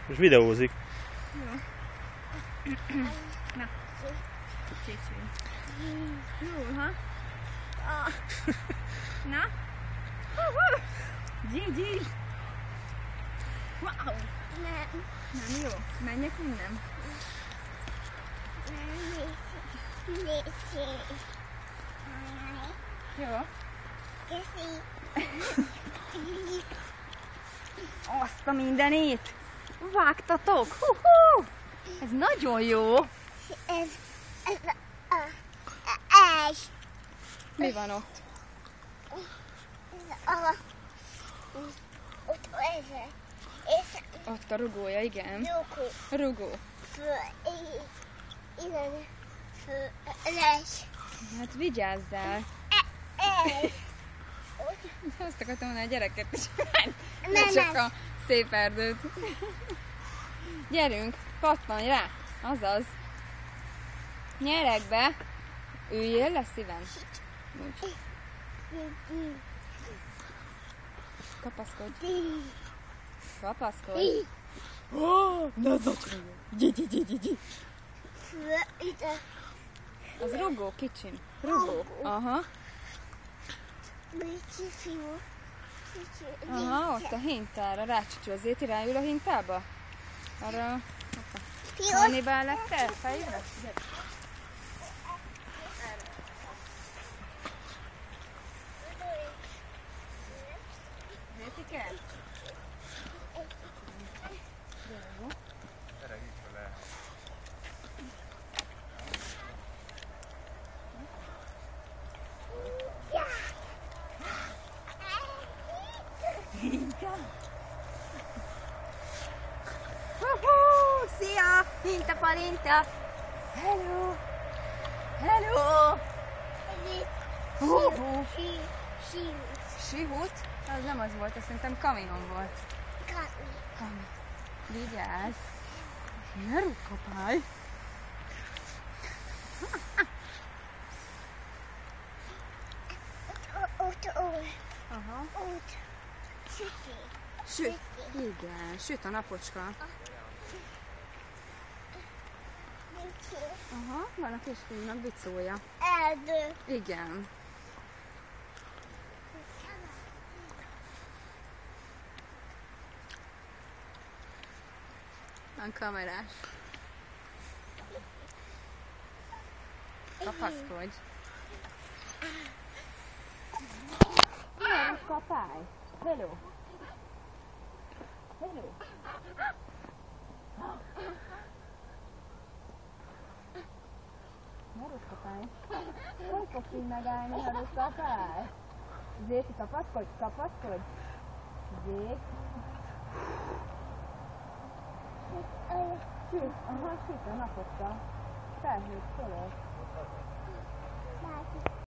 Most videózik. Jó. Na, csicsi. Jó, ha? Na? Gigi! Wow! Nem. Nem jó? Menjek innen? Jó? Köszi. Azt a mindenét! Vágtatok! Hú-hú! Ez nagyon jó! Ez Mi van ott? ott ez. Ott a rugója, igen. Jókó. Rugó. Igen. Lesz. Hát vigyázzál! Azt akartam mondani, a gyereket is. Ne csak a szép erdőt. Gyerünk, pattanj rá! Azaz. Nyerek be! Üljél le szívem. Úgy. Kapaszkodj. Kapaszkodj. Ne zakrodj! Gyi. Az rugó, kicsim. Rugó. Aha. Aha, ott a hintára. Rácsicsi, azért ráül a hintába? Arra... Hannibal lett el? Fejre? Vétike? Jó. Hinta! Szia! Hinta Palinta! Hello! Hello! Sihut? Az nem az volt, azt szerintem kamion volt. Kami. Vigyázz! Ne rúgkapálj! Aha. Süt. Igen, süt a napocska. Aha, van a kisfiúnak bicója. Erdő. Igen. Van kamerás. Kapaszkodj. Ne kapálj. Hello. Hello. Ne kapálj. Hogy fogsz így megállni, ha kapálj? Zéti, kapaszkodj. Zét. Süt, aha, süt a napocska. Felhőt fölött.